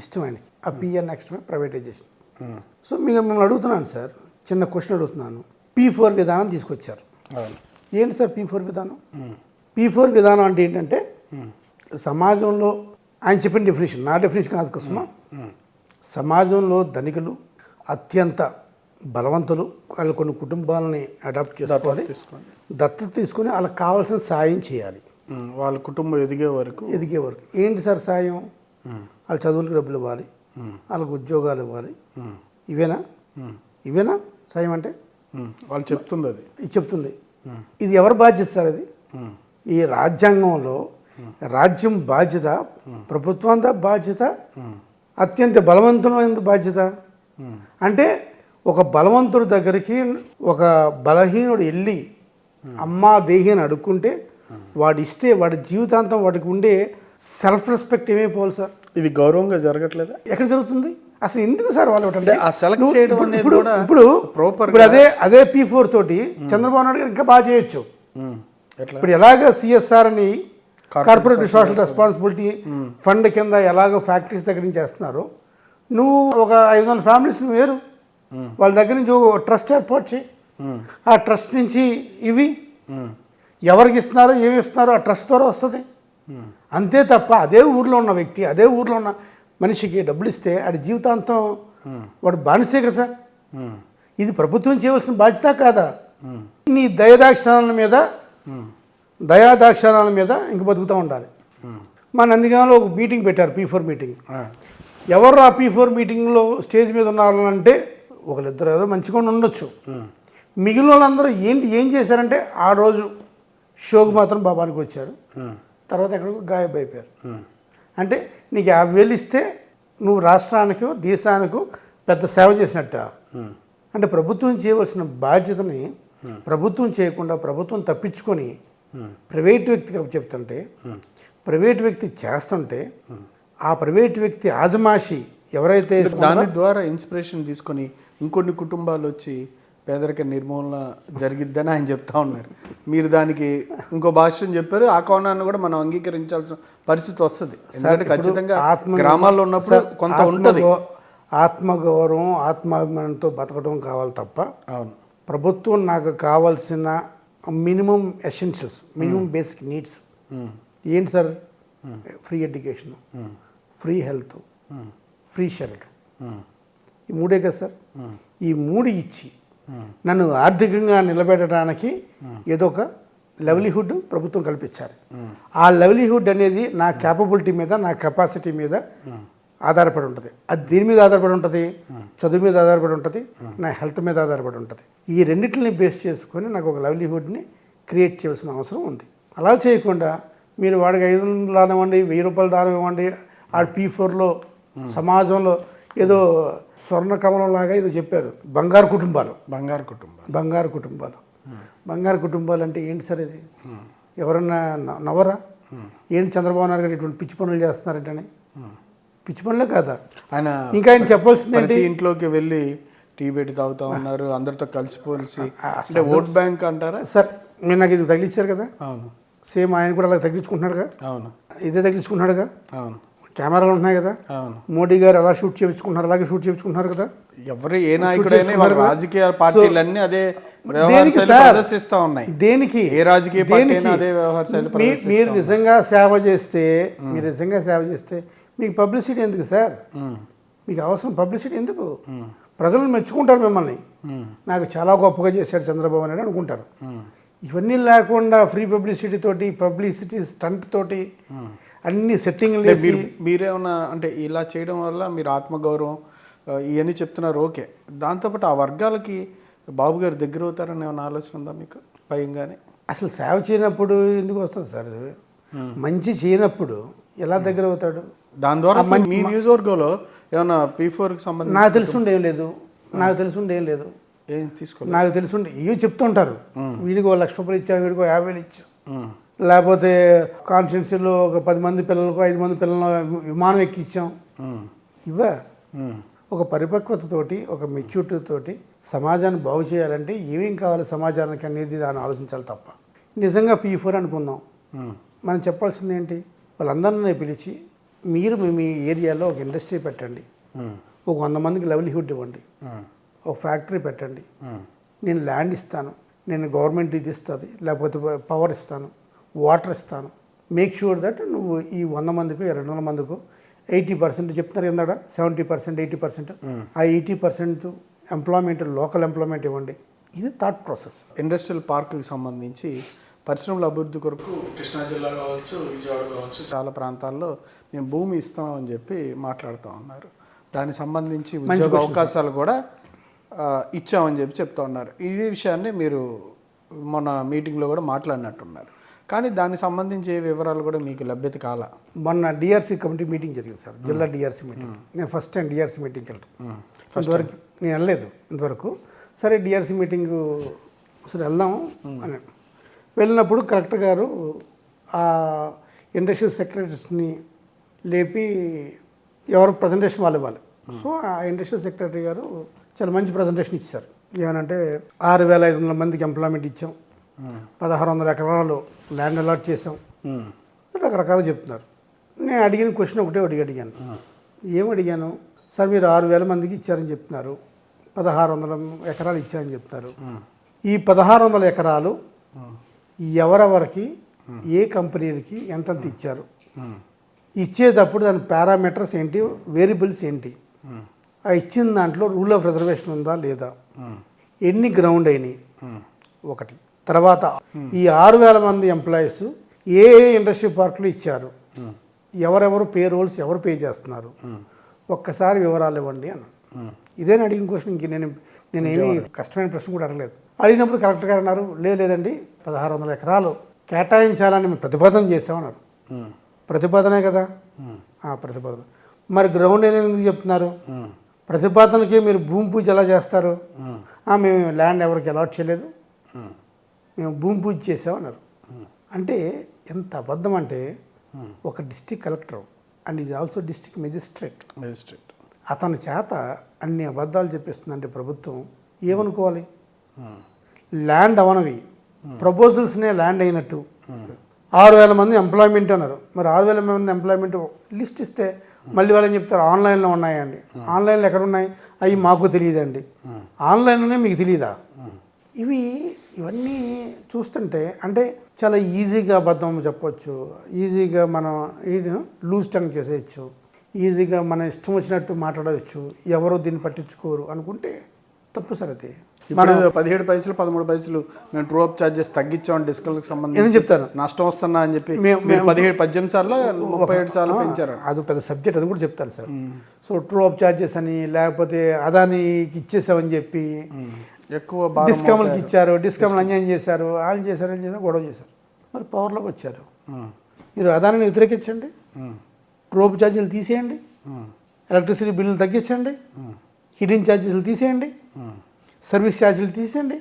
ఇష్టం ఆయనకి. ఆ పిఎన్ యాక్షన్ ప్రైవేటైజేషన్. సో మిమ్మల్ని అడుగుతున్నాను సార్, చిన్న క్వశ్చన్ అడుగుతున్నాను. P4 విధానం తీసుకొచ్చారు. ఏంటి సార్ P4 విధానం? P4 విధానం అంటే ఏంటంటే, సమాజంలో ఆయన చెప్పిన డెఫినేషన్, నా డెఫినేషన్ కాదు కోసమా, సమాజంలో ధనికులు, అత్యంత బలవంతులు, వాళ్ళు కొన్ని కుటుంబాలని అడాప్ట్ చేసుకోవాలి, దత్తత తీసుకొని వాళ్ళకి కావాల్సిన సాయం చేయాలి. వాళ్ళ కుటుంబం ఎదిగే వరకు. ఏంటి సార్ సాయం? వాళ్ళ చదువులకు డబ్బులు ఇవ్వాలి, వాళ్ళకు ఉద్యోగాలు ఇవ్వాలి. ఇవేనా సాయం అంటే? వాళ్ళు చెప్తుంది, ఇది చెప్తుంది. ఇది ఎవరి బాధ్యత సార్? అది ఈ రాజ్యాంగంలో రాజ్యం బాధ్యత, ప్రభుత్వం బాధ్యత, అత్యంత బలవంతమైన బాధ్యత. అంటే ఒక బలవంతుడి దగ్గరికి ఒక బలహీనుడు వెళ్ళి అమ్మా దేహి అని అడుక్కుంటే వాడు ఇస్తే వాడి జీవితాంతం వాడికి ఉండే సెల్ఫ్ రెస్పెక్ట్ ఏమైపోవాలి సార్? ఇది గౌరవంగా జరగట్లేదా? ఎక్కడ జరుగుతుంది అసలు? ఎందుకు సార్ వాళ్ళు ఇప్పుడు అదే P4 తోటి చంద్రబాబు నాయుడు గారు ఇంకా బాగా చేయొచ్చు. ఇప్పుడు ఎలాగ సిఎస్ఆర్ అని కార్పొరేట్ సోషల్ రెస్పాన్సిబిలిటీ ఫండ్ కింద ఎలాగో ఫ్యాక్టరీస్ దగ్గర నుంచి చేస్తున్నారో, నువ్వు ఒక 500 ఫ్యామిలీస్ నువ్వు వేరు, వాళ్ళ దగ్గర నుంచి ట్రస్ట్ ఏర్పాటు చేయి. ఆ ట్రస్ట్ నుంచి ఇవి ఎవరికి ఇస్తున్నారో ఏమి ఇస్తున్నారో ఆ ట్రస్ట్ ద్వారా వస్తుంది. అంతే తప్ప అదే ఊర్లో ఉన్న వ్యక్తి, అదే ఊర్లో ఉన్న మనిషికి డబ్బులు ఇస్తే ఆడి జీవితాంతం వాడు బానిసే కదా సార్. ఇది ప్రభుత్వం చేయవలసిన బాధ్యత కాదా? నీ దయాదాక్షిణాల మీద ఇంక బతుకుతూ ఉండాలి. మా నందిగామలో ఒక మీటింగ్ పెట్టారు, P4 మీటింగ్. ఎవరు ఆ P4 మీటింగ్లో స్టేజ్ మీద ఉన్నారంటే ఒకరిద్దరు ఏదో మంచిగా ఉండొచ్చు, మిగిలిన వాళ్ళందరూ ఏం చేశారంటే ఆ రోజు షోకు మాత్రం బాబానికి వచ్చారు, తర్వాత ఎక్కడికో గాయబ్ అయిపోయారు. అంటే నీకు 50,000 ఇస్తే నువ్వు రాష్ట్రానికో దేశానికో పెద్ద సేవ చేసినట్ట. అంటే ప్రభుత్వం చేయవలసిన బాధ్యతని ప్రభుత్వం చేయకుండా ప్రభుత్వం తప్పించుకొని ప్రైవేట్ వ్యక్తికి చెప్తుంటే, ప్రైవేట్ వ్యక్తి చేస్తుంటే, ఆ ప్రైవేట్ వ్యక్తి ఆజమాషి ఎవరైతే దాని ద్వారా ఇన్స్పిరేషన్ తీసుకొని ఇంకొన్ని కుటుంబాలు వచ్చి పేదరిక నిర్మూలన జరిగిద్దని ఆయన చెప్తా ఉన్నారు. మీరు దానికి ఇంకో భాష్యం చెప్పారు. ఆ కోణాన్ని కూడా మనం అంగీకరించాల్సిన పరిస్థితి వస్తుంది. ఎందుకంటే ఖచ్చితంగా గ్రామాల్లో ఉన్నప్పుడు కొంత ఉంటుంది. ఆత్మగౌరవం, ఆత్మాభిమానంతో బతకడం కావాలి తప్ప అవును, ప్రభుత్వం నాకు కావాల్సిన minimum essentials, minimum basic needs ఏంటి sir? Free education, free health, free shelter, ఈ మూడే కదా సార్. ఈ మూడు ఇచ్చి నన్ను ఆర్థికంగా నిలబెట్టడానికి ఏదో ఒక లెవలీహుడ్ ప్రభుత్వం కల్పించాలి. ఆ లెవలీహుడ్ అనేది నా క్యాపబిలిటీ మీద, నా కెపాసిటీ మీద ఆధారపడి ఉంటుంది. అది దీని మీద ఆధారపడి ఉంటుంది, చదువు మీద ఆధారపడి ఉంటుంది, నా హెల్త్ మీద ఆధారపడి ఉంటుంది. ఈ రెండింటిని బేస్ చేసుకొని నాకు ఒక లైవ్లీహుడ్ని క్రియేట్ చేయాల్సిన అవసరం ఉంది. అలా చేయకుండా మీరు వాడికి 500 దానం ఇవ్వండి, 1000 రూపాయలు దానం ఇవ్వండి, ఆ P4లో సమాజంలో ఏదో స్వర్ణ కమలం లాగా ఏదో చెప్పారు, బంగారు కుటుంబాలు. బంగారు కుటుంబాలు అంటే ఏంటి సార్ ఇది? ఎవరన్నా నవ్వరా? ఏంటి చంద్రబాబు నాయుడు గారు ఇటువంటి పిచ్చి పనులు చేస్తున్నారంటని? పిచ్చి పనులే కాదా ఆయన? ఇంకా ఆయన చెప్పాల్సింది ఏంటి? ఇంట్లోకి వెళ్ళి టీ పెట్టి తాగుతా ఉన్నారు, అందరితో కలిసిపోల్సి, అంటే ఓట్ బ్యాంక్ అంటారా సార్? మీరు నాకు ఇది తగిలిచ్చారు కదా, అవును, సేమ్ ఆయన కూడా అలా తగ్గించుకుంటున్నాడుగా, అవును, ఇదే తగ్గించుకుంటున్నాడుగా, అవును, కెమెరాలు ఉన్నాయి కదా, అవును, మోడీ గారు ఎలా షూట్ చేయించుకుంటున్నారు అలాగే షూట్ చేయించుకుంటున్నారు కదా. ఎవరు ఏ నాయకుడైనా రాజకీయ పార్టీలన్నీ అదే ప్రదర్శిస్తూ ఉన్నాయి. దేనికి? ఏ రాజకీయ పార్టీ అదే వ్యవహార శైలి. మీరు నిజంగా సేవ చేస్తే, మీకు పబ్లిసిటీ ఎందుకు సార్? మీకు అవసరం పబ్లిసిటీ ఎందుకు? ప్రజలు మెచ్చుకుంటారు మిమ్మల్ని, నాకు చాలా గొప్పగా చేశాడు చంద్రబాబు నాయుడు అనుకుంటారు. ఇవన్నీ లేకుండా ఫ్రీ పబ్లిసిటీ తోటి, పబ్లిసిటీ స్టంట్ తోటి అన్ని సెట్టింగ్లు వేసి మీరేమన్నా అంటే ఇలా చేయడం వల్ల మీరు ఆత్మగౌరవం ఇవన్నీ చెప్తున్నారు, ఓకే. దాంతోపాటు ఆ వర్గాలకి బాబు గారు దగ్గర అవుతారని ఏమైనా ఆలోచన ఉందా మీకు భయంగానే? అసలు సేవ చేయనప్పుడు ఎందుకు వస్తుంది సార్? మంచి చేయనప్పుడు ఎలా దగ్గర అవుతాడు? దాని ద్వారా మీ నియోజకవర్గంలో ఏమన్నా P4కి సంబంధించి నాకు తెలుసుండే ఏం లేదు, ఏం తీసుకో, నాకు తెలుసుండే ఇవి చెప్తుంటారు. వీడికి 1 లక్ష రూపాయలు ఇచ్చాం, వీడికి 50,000 ఇచ్చాం, లేకపోతే కాన్స్టిట్యున్సీలో ఒక 10 మంది పిల్లలకు 5 మంది పిల్లలను విమానం ఎక్కించాం. ఇవే ఒక పరిపక్వతతోటి, ఒక మెచ్యూరిటీ తోటి సమాజాన్ని బాగు చేయాలంటే ఏమేం కావాలి సమాజానికి అనేది దాన్ని ఆలోచించాలి తప్ప నిజంగా P4 అనుకుందాం. మనం చెప్పాల్సింది ఏంటి? వాళ్ళందరినీ పిలిచి మీరు మీ ఏరియాలో ఒక ఇండస్ట్రీ పెట్టండి, ఒక 100 మందికి లైవ్లీహుడ్ ఇవ్వండి, ఒక ఫ్యాక్టరీ పెట్టండి, నేను ల్యాండ్ ఇస్తాను, నేను గవర్నమెంట్ ఇది ఇస్తుంది, లేకపోతే పవర్ ఇస్తాను, వాటర్ ఇస్తాను, మేక్ షూర్ దట్ నువ్వు ఈ 100 మందికి 200 మందికి 80% చెప్తున్నారు ఎందాడ 70%, 80%, ఆ 80% ఎంప్లాయ్మెంట్, లోకల్ ఎంప్లాయ్మెంట్ ఇవ్వండి. ఇది థాట్ ప్రాసెస్. ఇండస్ట్రియల్ పార్క్కి సంబంధించి పరిశ్రమల అభివృద్ధి కొరకు కృష్ణా జిల్లా కావచ్చు, విజయవాడ కావచ్చు, చాలా ప్రాంతాల్లో మేము భూమి ఇస్తామని చెప్పి మాట్లాడుతూ ఉన్నారు. దానికి సంబంధించి ఉద్యోగ అవకాశాలు కూడా ఇచ్చామని చెప్పి చెప్తా ఉన్నారు. ఇదే విషయాన్ని మీరు మొన్న మీటింగ్లో కూడా మాట్లాడినట్టున్నారు. కానీ దానికి సంబంధించి ఏ వివరాలు కూడా మీకు లభ్యత కాల. మొన్న డిఆర్సీ కమిటీ మీటింగ్ జరిగింది సార్, జిల్లా డిఆర్సీ మీటింగ్. నేను ఫస్ట్ టైం డిఆర్సీ మీటింగ్కి వెళ్తాను, ఇంతవరకు నేను వెళ్ళలేదు ఇంతవరకు. సరే డిఆర్సీ మీటింగ్ సరే వెళ్దాము అని వెళ్ళినప్పుడు కలెక్టర్ గారు ఆ ఇండస్ట్రియల్ సెక్రటరీస్ని లేపి ఎవరు ప్రజెంటేషన్ వాళ్ళు ఇవ్వాలి. సో ఆ ఇండస్ట్రియల్ సెక్రటరీ గారు చాలా మంచి ప్రజెంటేషన్ ఇచ్చారు. ఏమనంటే 6,500 మందికి ఎంప్లాయ్మెంట్ ఇచ్చాం, 1,600 ఎకరాలు ల్యాండ్ అలాట్ చేసాం, రకరకాలు చెప్తున్నారు. నేను అడిగిన క్వశ్చన్ ఒకటే అడిగాను. ఏం అడిగాను సార్? మీరు 6,000 మందికి ఇచ్చారని చెప్తున్నారు, 1,600 ఎకరాలు ఇచ్చారని చెప్తున్నారు. ఈ 1,600 ఎకరాలు ఎవరెవరికి, ఏ కంపెనీలకి ఎంతంత ఇచ్చారు? ఇచ్చేటప్పుడు దాని పారామీటర్స్ ఏంటి, వేరియబుల్స్ ఏంటి? ఆ ఇచ్చిన దాంట్లో రూల్ ఆఫ్ రిజర్వేషన్ ఉందా లేదా? ఎన్ని గ్రౌండ్ అయినాయి? ఒకటి. తర్వాత ఈ 6,000 మంది ఎంప్లాయీస్ ఏ ఇండస్ట్రీ పార్కులు ఇచ్చారు, ఎవరెవరు పే రోల్స్ ఎవరు పే చేస్తున్నారు, ఒక్కసారి వివరాలు ఇవ్వండి అన్న. ఇదేనా అడిగిన క్వశ్చన్? ఇంక నేనేమి కష్టమైన ప్రశ్న కూడా అడగలేదు. అడిగినప్పుడు కలెక్టర్ గారు అన్నారు, లేదండి 1,600 ఎకరాలు కేటాయించాలని మేము ప్రతిపాదన చేసామన్నారు. ప్రతిపాదనే కదా, ప్రతిపాదన. మరి గ్రౌండ్ ఎందుకు చెప్తున్నారు? ప్రతిపాదనకి మీరు భూమి పూజ ఎలా చేస్తారు? మేము ల్యాండ్ ఎవరికి అలాట్ చేయలేదు, మేము భూమి పూజ చేసామన్నారు. అంటే ఎంత అబద్ధం అంటే, ఒక district collector and is also district magistrate, అతని చేత అన్ని అబద్ధాలు చెప్పిస్తుందంటే ప్రభుత్వం ఏమనుకోవాలి? ల్యాండ్ అవనవి ప్రపోజల్స్నే ల్యాండ్ అయినట్టు 6,000 మంది ఎంప్లాయ్మెంట్ అన్నారు. మరి 6,000 మంది ఎంప్లాయ్మెంట్ లిస్ట్ ఇస్తే మళ్ళీ వాళ్ళు ఏం చెప్తారు? ఆన్లైన్లో ఉన్నాయండి. ఆన్లైన్లో ఎక్కడ ఉన్నాయి? అవి మాకు తెలియదండి. ఆన్లైన్లోనే మీకు తెలియదా? ఇవన్నీ చూస్తుంటే అంటే చాలా ఈజీగా అబద్ధం చెప్పవచ్చు, ఈజీగా మనం లూజ్ టంగ్ చేసేయచ్చు, ఈజీగా మన ఇష్టం వచ్చినట్టు మాట్లాడవచ్చు, ఎవరో దీన్ని పట్టించుకోరు అనుకుంటే తప్పు సార్. అది మనం 17 పైసలు 13 పైసలు మేము ట్రూ అప్ ఛార్జెస్ తగ్గించాం డిస్కౌంట్కి సంబంధించి నేను చెప్తాను. నష్టం వస్తున్నా అని చెప్పి 18 సార్లు 37 సార్లు పెంచారు. అది పెద్ద సబ్జెక్ట్, అది కూడా చెప్తాను sir. So true up charges అని లేకపోతే అదానికి ఇచ్చేసామని చెప్పి ఎక్కువ డిస్కౌంట్కి ఇచ్చారు, డిస్కౌంట్లు అన్యాయం చేశారు, వాళ్ళు చేశారు, ఏం చేశారు, గొడవ చేశారు. మరి పవర్లోకి వచ్చారు. మీరు అదాన్ని వ్యతిరేకించండి, ట్రూ అప్ ఛార్జీలు తీసేయండి, ఎలక్ట్రిసిటీ బిల్లులు తగ్గించండి, హీటింగ్ ఛార్జీలు తీసేయండి, సర్వీస్ ఛార్జీలు తీసేయండి.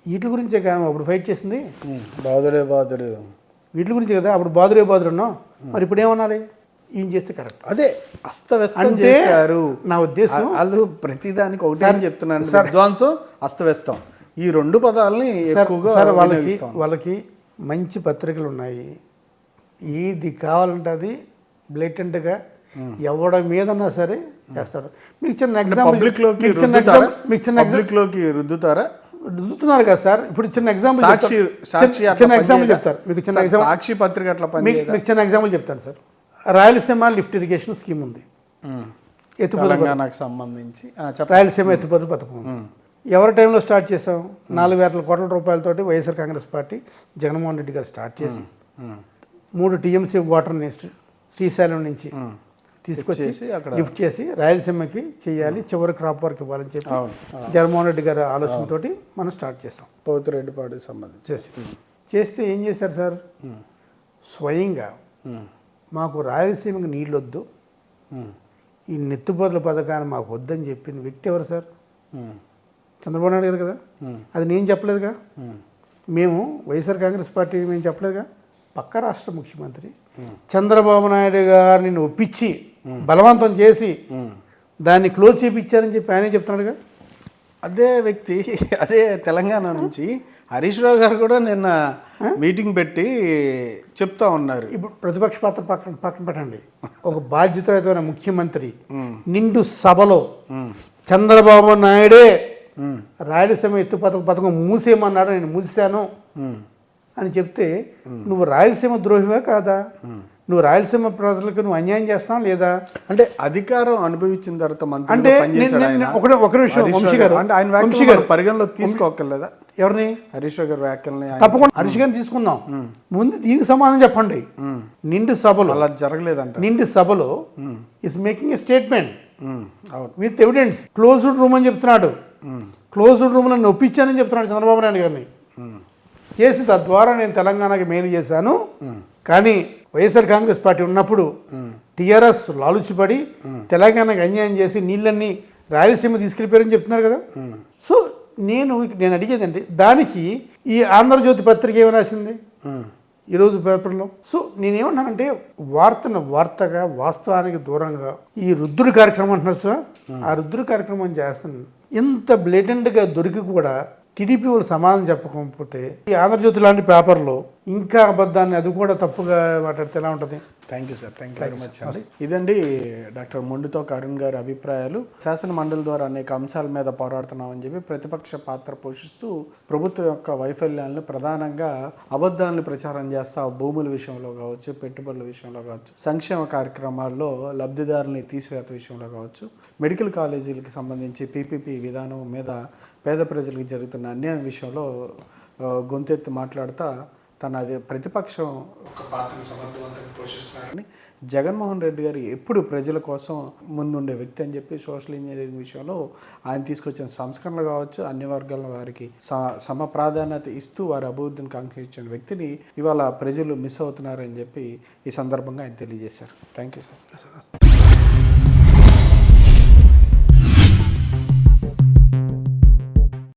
వీటి గురించే కానీ అప్పుడు ఫైట్ చేసింది. బాధుడే వీటి గురించి కదా అప్పుడు బాదురేనో. మరి ఇప్పుడు ఏమనాలి? ఏం చేస్తే కరెక్ట్? అదే అస్తవ్యస్తం చేశారు. నా ఉద్దేశం వాళ్ళు ప్రతిదానికి ఒకటే చెప్తున్నాను, విధ్వంసం అస్తవ్యస్తం, ఈ 2 పదాలని ఎక్కువగా సార్. వాళ్ళకి మంచి పత్రికలు ఉన్నాయి, ఏది కావాలంటే అది బ్లేటెంట్గా ఎవడ మీదన్నా సరే చేస్తారు. మీకు చిన్న ఎగ్జాంపుల్ రుద్దుతారా? రుద్దుతున్నారు కదా సార్. ఇప్పుడు చిన్న ఎగ్జాంపుల్ చిన్న ఎగ్జాంపుల్ చెప్తారు మీకు. చిన్న ఎగ్జాంపుల్ సాక్షి పత్రిక అట్లా మీకు చిన్న ఎగ్జాంపుల్ చెప్తాను sir. Rayalaseema lift irrigation scheme ఉంది, తెలంగాణకు సంబంధించి రాయలసీమ ఎత్తిపోతల పథకం. ఎవరి టైంలో స్టార్ట్ చేసాం? 4,000 కోట్ల రూపాయలతోటి వైఎస్ఆర్ కాంగ్రెస్ పార్టీ జగన్మోహన్ రెడ్డి గారు స్టార్ట్ చేసి 3 TMC వాటర్ని శ్రీశైలం నుంచి తీసుకొచ్చి లిఫ్ట్ చేసి రాయలసీమకి చేయాలి, చివరి క్రాప్ వర్క్ ఇవ్వాలని చెప్పి జగన్మోహన్ రెడ్డి గారి ఆలోచనతో మనం స్టార్ట్ చేసాం. పోతిరెడ్డిపాడుకి సంబంధించి చేస్తే ఏం చేశారు సార్? స్వయంగా మాకు రాయలసీమకి నీళ్ళు వద్దు, ఈ నెత్తిపోతల పథకాన్ని మాకు వద్దని చెప్పిన వ్యక్తి ఎవరు సార్? చంద్రబాబు నాయుడు గారు కదా. అది నేను చెప్పలేదుగా, మేము వైఎస్ఆర్ కాంగ్రెస్ పార్టీ మేము చెప్పలేదుగా. పక్క రాష్ట్ర ముఖ్యమంత్రి చంద్రబాబు నాయుడు గారిని ఒప్పించి బలవంతం చేసి దాన్ని క్లోజ్ చేయించారని చెప్పి ఆయనే చెప్తున్నాడుగా. అదే వ్యక్తి అదే తెలంగాణ నుంచి హరీష్ రావు గారు కూడా నిన్న మీటింగ్ పెట్టి చెప్తా ఉన్నారు. ఇప్పుడు ప్రతిపక్ష పాత్ర పక్కన పెట్టండి, ఒక బాధ్యతయుతమైన ముఖ్యమంత్రి నిండు సభలో చంద్రబాబు నాయుడే రాయలసీమ ఎత్తిపోతల పథకం మూసేయమన్నాడు, నేను మూసేశాను అని చెప్తే నువ్వు రాయలసీమ ద్రోహివా కాదా? నువ్వు రాయలసీమ ప్రజలకు నువ్వు అన్యాయం చేస్తున్నావు లేదా? అంటే అధికారం అనుభవించిన తర్వాత అంటే ఒక నిమిషం వంశీ గారు, వంశీ గారు పరిగణలో తీసుకోకర్లేదా? ఎవరిని? హరీష్ రావు గారు వ్యాఖ్యల్ని తప్పకుండా హరీష్ గారిని తీసుకుందాం. ముందు దీనికి సమాధానం చెప్పండి. నిండు సభలో అలా జరగలేదంట. నిండు సభలో is making a statement with evidence. Closed room అని చెప్తున్నాడు, క్లోజ్డ్ రూమ్ లో ఒప్పించానని చెప్తున్నాడు చంద్రబాబు నాయుడు గారిని. చేసి తద్వారా నేను తెలంగాణకి మేలు చేశాను, కానీ వైఎస్ఆర్ కాంగ్రెస్ పార్టీ ఉన్నప్పుడు టీఆర్ఎస్ లాలుచిపడి తెలంగాణకి అన్యాయం చేసి నీళ్ళన్నీ రాయలసీమ తీసుకెళ్ళిపోయారని చెప్తున్నారు కదా. సో నేను అడిగేదండి, దానికి ఈ ఆంధ్రజ్యోతి పత్రిక ఏమి రాసింది ఈరోజు పేపర్లో? సో నేనేమన్నానంటే వార్తగా వాస్తవానికి దూరంగా ఈ రుద్దుడు కార్యక్రమం అంటున్నారు సార్. ఆ రుద్దుడు కార్యక్రమం చేస్తున్నాను. ఇంత బ్లేటెంట్గా దొరికి కూడా టీడీపీ వాళ్ళు సమాధానం చెప్పకపోతే ఈ ఆంధ్రజ్యోతి లాంటి పేపర్లో ఇంకా అబద్ధాన్ని అది కూడా తప్పుగా మాట్లాడితే ఎలా ఉంటుంది? Thank you sir, thank you very much. ఇదండి డాక్టర్ మొండుతోక అరుణ్ గారి అభిప్రాయాలు. శాసన మండలి ద్వారా అనేక అంశాల మీద పోరాడుతున్నామని చెప్పి ప్రతిపక్ష పాత్ర పోషిస్తూ ప్రభుత్వం యొక్క వైఫల్యాలను ప్రధానంగా అబద్ధాలను ప్రచారం చేస్తా భూముల విషయంలో కావచ్చు, పెట్టుబడుల విషయంలో కావచ్చు, సంక్షేమ కార్యక్రమాల్లో లబ్ధిదారుల్ని తీసివేత విషయంలో కావచ్చు, మెడికల్ కాలేజీలకు సంబంధించి పీపీపీ విధానం మీద పేద ప్రజలకు జరుగుతున్న అన్యాయం విషయంలో గొంతెత్తి మాట్లాడుతూ అదే ప్రతిపక్షం ఒక పాత్రను సమర్థవంతంగా పోషిస్తున్నారని, జగన్మోహన్ రెడ్డి గారు ఎప్పుడు ప్రజల కోసం ముందుండే వ్యక్తి అని చెప్పి సోషల్ ఇంజనీరింగ్ విషయంలో ఆయన తీసుకొచ్చిన సంస్కరణలు కావచ్చు, అన్ని వర్గాల వారికి సమ ప్రాధాన్యత ఇస్తూ వారి అభివృద్ధిని కాంక్షించిన వ్యక్తిని ఇవాళ ప్రజలు మిస్ అవుతున్నారని చెప్పి ఈ సందర్భంగా ఆయన తెలియజేశారు. Thank you sir.